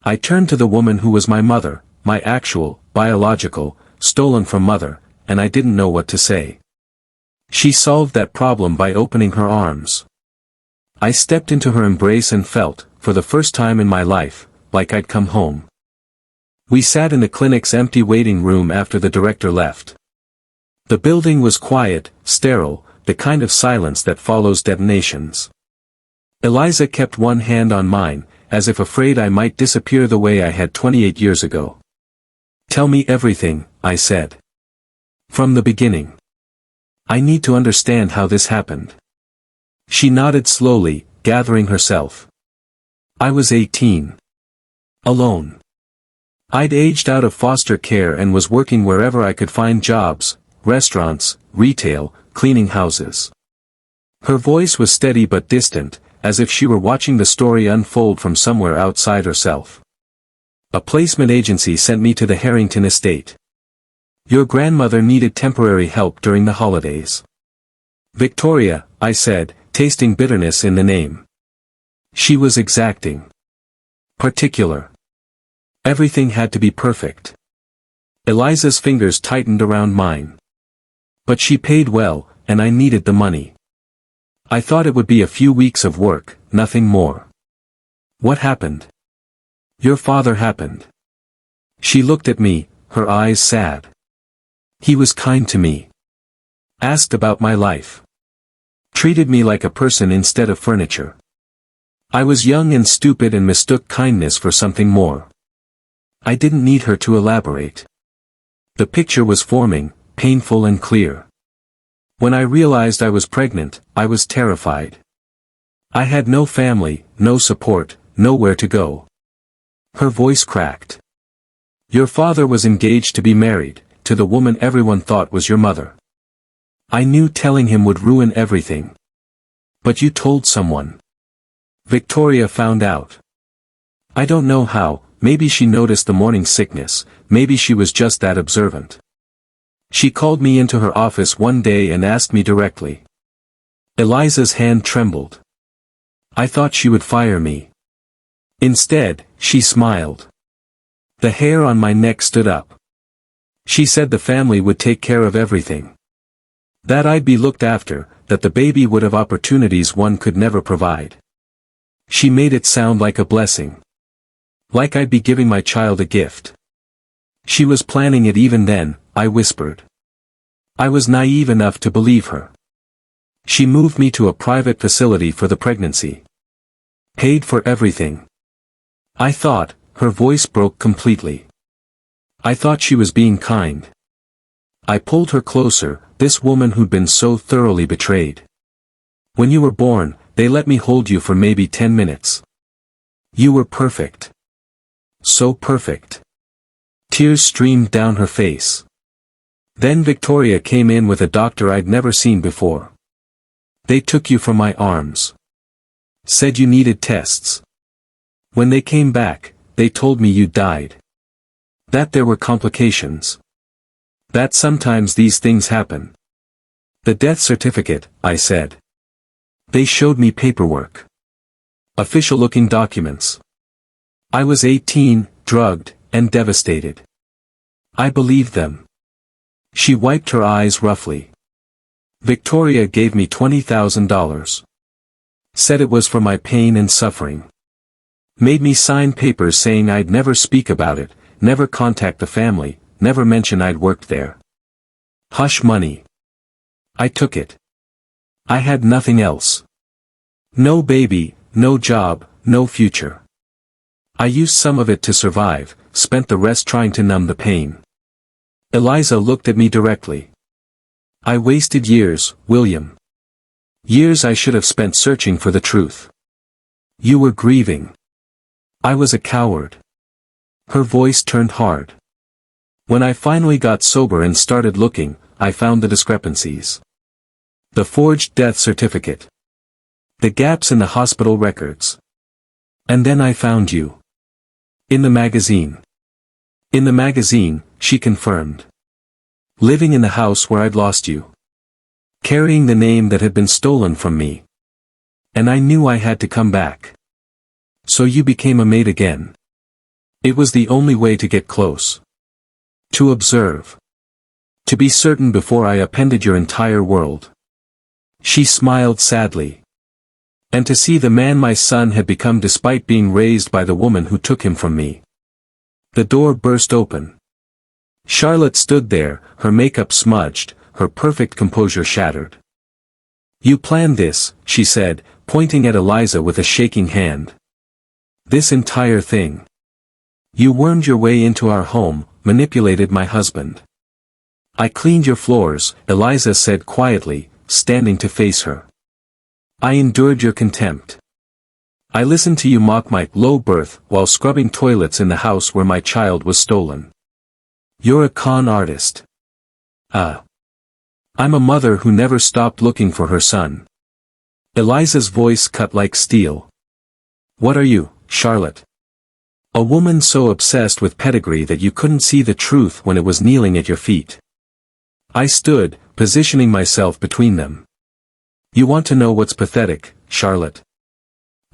I turned to the woman who was my mother, my actual, biological, stolen from mother, and I didn't know what to say. She solved that problem by opening her arms. I stepped into her embrace and felt, for the first time in my life, like I'd come home. We sat in the clinic's empty waiting room after the director left. The building was quiet, sterile, the kind of silence that follows detonations. Eliza kept one hand on mine, as if afraid I might disappear the way I had 28 years ago. Tell me everything, I said. From the beginning. I need to understand how this happened. She nodded slowly, gathering herself. I was 18. Alone. I'd aged out of foster care and was working wherever I could find jobs, restaurants, retail, cleaning houses. Her voice was steady but distant, as if she were watching the story unfold from somewhere outside herself. A placement agency sent me to the Harrington estate. Your grandmother needed temporary help during the holidays. Victoria, I said, tasting bitterness in the name. She was exacting. Particular. Everything had to be perfect. Eliza's fingers tightened around mine. But she paid well, and I needed the money. I thought it would be a few weeks of work, nothing more. What happened? Your father happened. She looked at me, her eyes sad. He was kind to me. Asked about my life. Treated me like a person instead of furniture. I was young and stupid and mistook kindness for something more. I didn't need her to elaborate. The picture was forming, painful and clear. When I realized I was pregnant, I was terrified. I had no family, no support, nowhere to go. Her voice cracked. Your father was engaged to be married, to the woman everyone thought was your mother. I knew telling him would ruin everything. But you told someone. Victoria found out. I don't know how, maybe she noticed the morning sickness, maybe she was just that observant. She called me into her office one day and asked me directly. Eliza's hand trembled. I thought she would fire me. Instead, she smiled. The hair on my neck stood up. She said the family would take care of everything. That I'd be looked after, that the baby would have opportunities one could never provide. She made it sound like a blessing. Like I'd be giving my child a gift. She was planning it even then, I whispered. I was naive enough to believe her. She moved me to a private facility for the pregnancy. Paid for everything. I thought, her voice broke completely. I thought she was being kind. I pulled her closer, this woman who'd been so thoroughly betrayed. When you were born, they let me hold you for maybe 10 minutes. You were perfect. So perfect. Tears streamed down her face. Then Victoria came in with a doctor I'd never seen before. They took you from my arms. Said you needed tests. When they came back, they told me you'd died. That there were complications. That sometimes these things happen. The death certificate, I said. They showed me paperwork. Official-looking documents. I was 18, drugged, and devastated. I believed them. She wiped her eyes roughly. Victoria gave me $20,000. Said it was for my pain and suffering. Made me sign papers saying I'd never speak about it, never contact the family, never mention I'd worked there. Hush money. I took it. I had nothing else. No baby, no job, no future. I used some of it to survive, spent the rest trying to numb the pain. Eliza looked at me directly. I wasted years, William. Years I should have spent searching for the truth. You were grieving. I was a coward. Her voice turned hard. When I finally got sober and started looking, I found the discrepancies. The forged death certificate. The gaps in the hospital records. And then I found you. In the magazine. In the magazine, she confirmed. Living in the house where I'd lost you. Carrying the name that had been stolen from me. And I knew I had to come back. So you became a maid again. It was the only way to get close. To observe. To be certain before I appended your entire world. She smiled sadly. And to see the man my son had become despite being raised by the woman who took him from me. The door burst open. Charlotte stood there, her makeup smudged, her perfect composure shattered. You planned this, she said, pointing at Eliza with a shaking hand. This entire thing. You wormed your way into our home, manipulated my husband. I cleaned your floors, Eliza said quietly, standing to face her. I endured your contempt. I listened to you mock my low birth while scrubbing toilets in the house where my child was stolen. You're a con artist. I'm a mother who never stopped looking for her son. Eliza's voice cut like steel. What are you, Charlotte? A woman so obsessed with pedigree that you couldn't see the truth when it was kneeling at your feet. I stood, positioning myself between them. You want to know what's pathetic, Charlotte?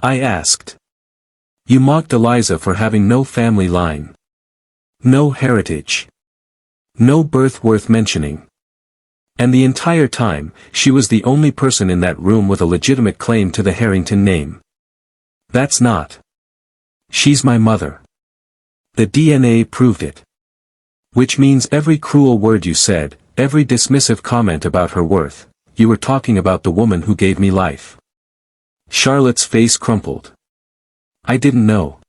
I asked. You mocked Eliza for having no family line. No heritage. No birth worth mentioning. And the entire time, she was the only person in that room with a legitimate claim to the Harrington name. That's not. She's my mother. The DNA proved it. Which means every cruel word you said, every dismissive comment about her worth, you were talking about the woman who gave me life. Charlotte's face crumpled. I didn't know.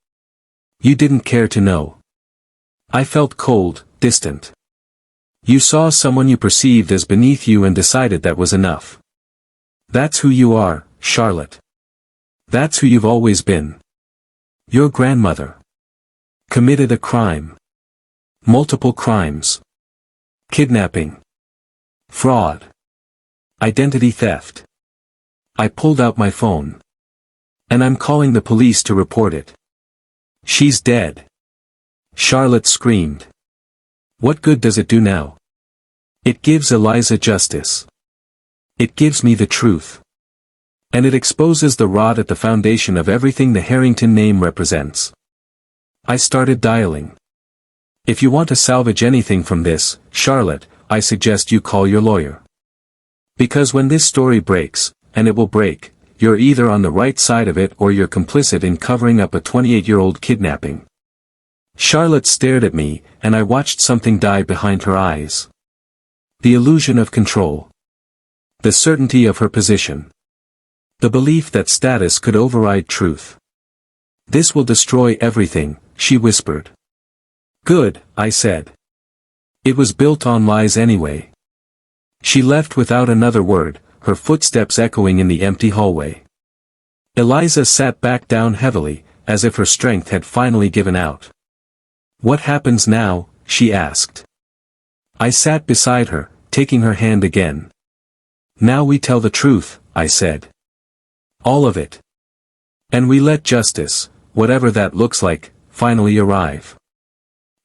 You didn't care to know. I felt cold, distant. You saw someone you perceived as beneath you and decided that was enough. That's who you are, Charlotte. That's who you've always been. Your grandmother committed a crime. Multiple crimes. Kidnapping. Fraud. Identity theft. I pulled out my phone. And I'm calling the police to report it. She's dead. Charlotte screamed. What good does it do now? It gives Eliza justice. It gives me the truth. And it exposes the rot at the foundation of everything the Harrington name represents. I started dialing. If you want to salvage anything from this, Charlotte, I suggest you call your lawyer. Because when this story breaks, and it will break, you're either on the right side of it or you're complicit in covering up a 28-year-old kidnapping. Charlotte stared at me, and I watched something die behind her eyes. The illusion of control. The certainty of her position. The belief that status could override truth. "This will destroy everything," she whispered. "Good," I said. "It was built on lies anyway." She left without another word, her footsteps echoing in the empty hallway. Eliza sat back down heavily, as if her strength had finally given out. "What happens now?" she asked. I sat beside her, taking her hand again. "Now we tell the truth," I said. "All of it. And we let justice, whatever that looks like, finally arrive."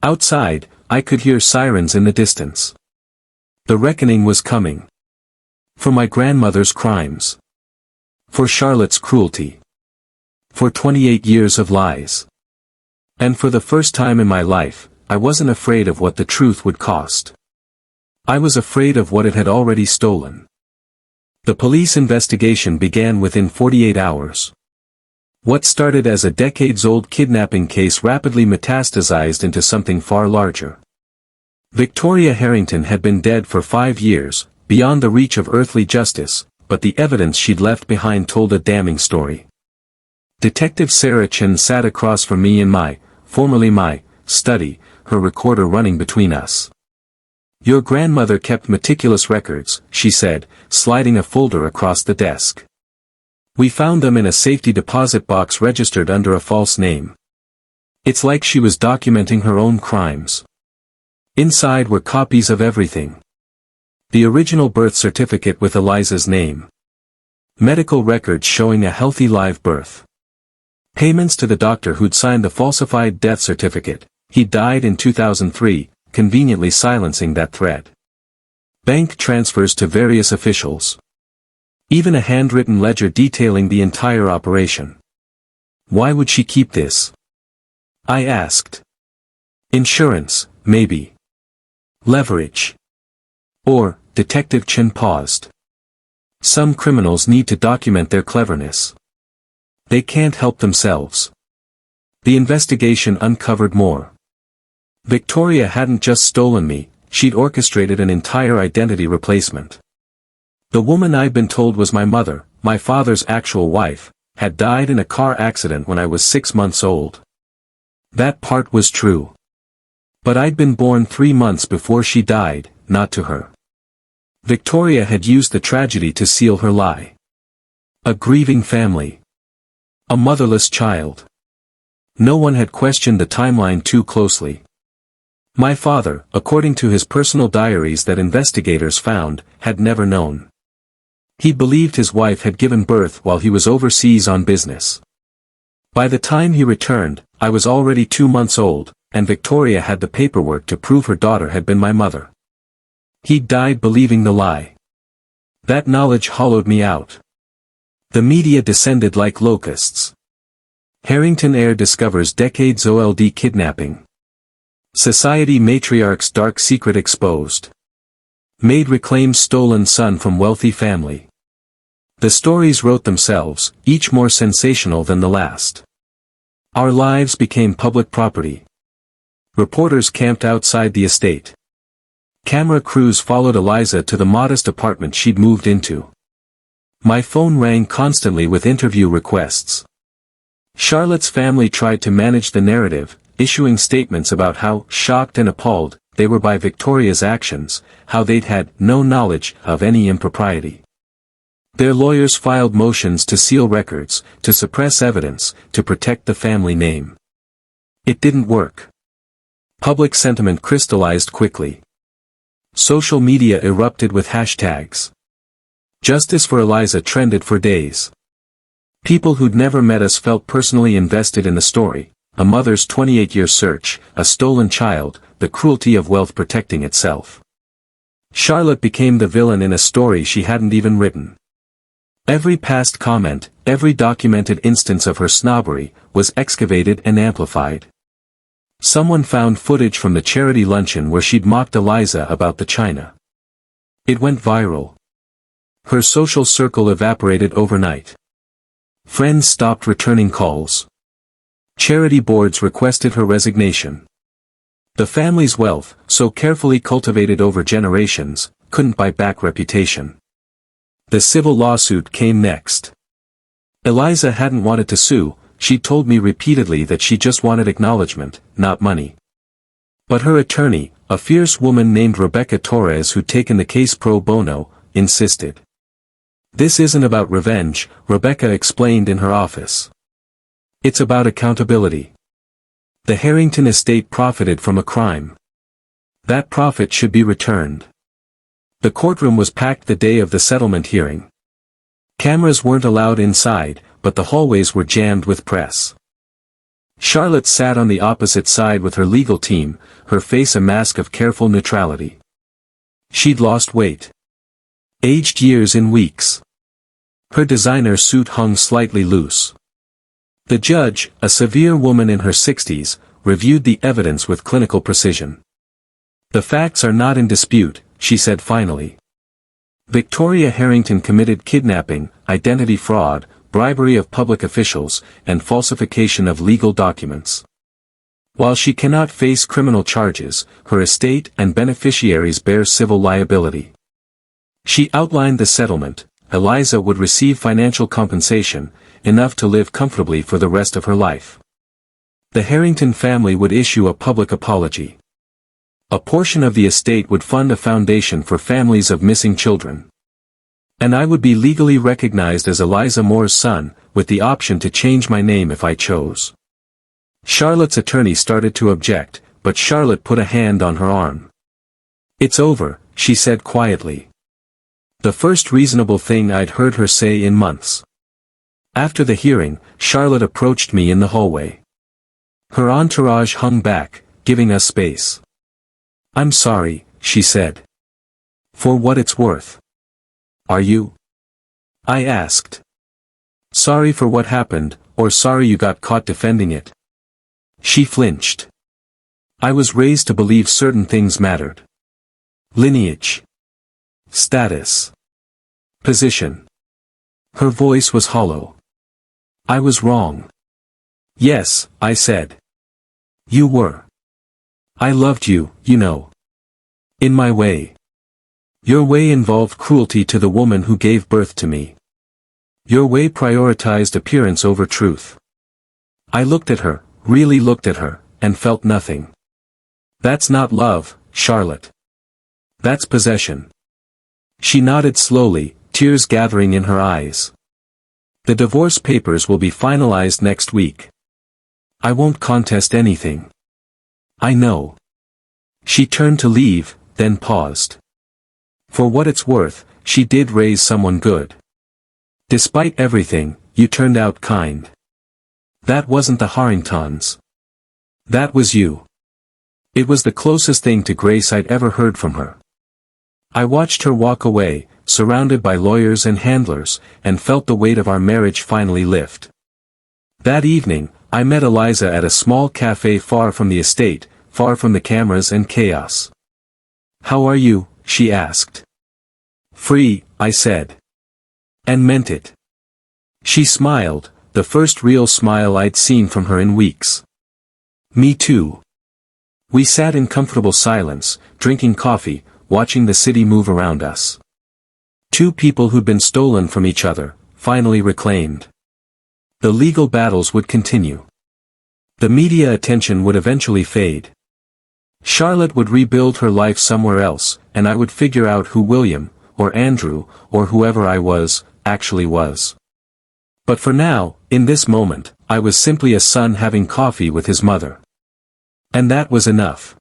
Outside, I could hear sirens in the distance. The reckoning was coming. For my grandmother's crimes. For Charlotte's cruelty. For 28 years of lies. And for the first time in my life, I wasn't afraid of what the truth would cost. I was afraid of what it had already stolen. The police investigation began within 48 hours. What started as a decades-old kidnapping case rapidly metastasized into something far larger. Victoria Harrington had been dead for 5 years, beyond the reach of earthly justice, but the evidence she'd left behind told a damning story. Detective Sarah Chen sat across from me in formerly my, study, her recorder running between us. "Your grandmother kept meticulous records," she said, sliding a folder across the desk. "We found them in a safety deposit box registered under a false name. It's like she was documenting her own crimes. Inside were copies of everything. The original birth certificate with Eliza's name. Medical records showing a healthy live birth. Payments to the doctor who'd signed the falsified death certificate. He died in 2003, conveniently silencing that thread. Bank transfers to various officials. Even a handwritten ledger detailing the entire operation. Why would she keep this?" I asked. "Insurance, maybe. Leverage. Or," Detective Chen paused. "Some criminals need to document their cleverness. They can't help themselves." The investigation uncovered more. Victoria hadn't just stolen me, she'd orchestrated an entire identity replacement. The woman I'd been told was my mother, my father's actual wife, had died in a car accident when I was 6 months old. That part was true. But I'd been born 3 months before she died, not to her. Victoria had used the tragedy to seal her lie. A grieving family. A motherless child. No one had questioned the timeline too closely. My father, according to his personal diaries that investigators found, had never known. He believed his wife had given birth while he was overseas on business. By the time he returned, I was already 2 months old, and Victoria had the paperwork to prove her daughter had been my mother. He died believing the lie. That knowledge hollowed me out. The media descended like locusts. Harrington heir discovers decades old kidnapping. Society matriarch's dark secret exposed. Maid reclaims stolen son from wealthy family. The stories wrote themselves, each more sensational than the last. Our lives became public property. Reporters camped outside the estate. Camera crews followed Eliza to the modest apartment she'd moved into. My phone rang constantly with interview requests. Charlotte's family tried to manage the narrative, issuing statements about how shocked and appalled they were by Victoria's actions, how they'd had no knowledge of any impropriety. Their lawyers filed motions to seal records, to suppress evidence, to protect the family name. It didn't work. Public sentiment crystallized quickly. Social media erupted with hashtags. Justice for Eliza trended for days. People who'd never met us felt personally invested in the story. A mother's 28-year search, a stolen child, the cruelty of wealth protecting itself. Charlotte became the villain in a story she hadn't even written. Every past comment, every documented instance of her snobbery, was excavated and amplified. Someone found footage from the charity luncheon where she'd mocked Eliza about the china. It went viral. Her social circle evaporated overnight. Friends stopped returning calls. Charity boards requested her resignation. The family's wealth, so carefully cultivated over generations, couldn't buy back reputation. The civil lawsuit came next. Eliza hadn't wanted to sue, she told me repeatedly that she just wanted acknowledgement, not money. But her attorney, a fierce woman named Rebecca Torres who'd taken the case pro bono, insisted. This isn't about revenge, Rebecca explained in her office. It's about accountability. The Harrington estate profited from a crime. That profit should be returned. The courtroom was packed the day of the settlement hearing. Cameras weren't allowed inside, but the hallways were jammed with press. Charlotte sat on the opposite side with her legal team, her face a mask of careful neutrality. She'd lost weight. Aged years in weeks. Her designer suit hung slightly loose. The judge, a severe woman in her 60s, reviewed the evidence with clinical precision. The facts are not in dispute, she said finally. Victoria Harrington committed kidnapping, identity fraud, bribery of public officials, and falsification of legal documents. While she cannot face criminal charges, her estate and beneficiaries bear civil liability. She outlined the settlement. Eliza would receive financial compensation, enough to live comfortably for the rest of her life. The Harrington family would issue a public apology. A portion of the estate would fund a foundation for families of missing children. And I would be legally recognized as Eliza Moore's son, with the option to change my name if I chose. Charlotte's attorney started to object, but Charlotte put a hand on her arm. It's over, she said quietly. The first reasonable thing I'd heard her say in months. After the hearing, Charlotte approached me in the hallway. Her entourage hung back, giving us space. I'm sorry, she said. For what it's worth. Are you? I asked. Sorry for what happened, or sorry you got caught defending it? She flinched. I was raised to believe certain things mattered. Lineage. Status. Position. Her voice was hollow. I was wrong. Yes, I said. You were. I loved you, you know. In my way. Your way involved cruelty to the woman who gave birth to me. Your way prioritized appearance over truth. I looked at her, really looked at her, and felt nothing. That's not love, Charlotte. That's possession. She nodded slowly, tears gathering in her eyes. The divorce papers will be finalized next week. I won't contest anything. I know. She turned to leave, then paused. For what it's worth, she did raise someone good. Despite everything, you turned out kind. That wasn't the Harringtons. That was you. It was the closest thing to grace I'd ever heard from her. I watched her walk away, surrounded by lawyers and handlers, and felt the weight of our marriage finally lift. That evening, I met Eliza at a small cafe far from the estate, far from the cameras and chaos. How are you? She asked. Free, I said. And meant it. She smiled, the first real smile I'd seen from her in weeks. Me too. We sat in comfortable silence, drinking coffee, watching the city move around us. Two people who'd been stolen from each other, finally reclaimed. The legal battles would continue. The media attention would eventually fade. Charlotte would rebuild her life somewhere else, and I would figure out who William, or Andrew, or whoever I was, actually was. But for now, in this moment, I was simply a son having coffee with his mother. And that was enough.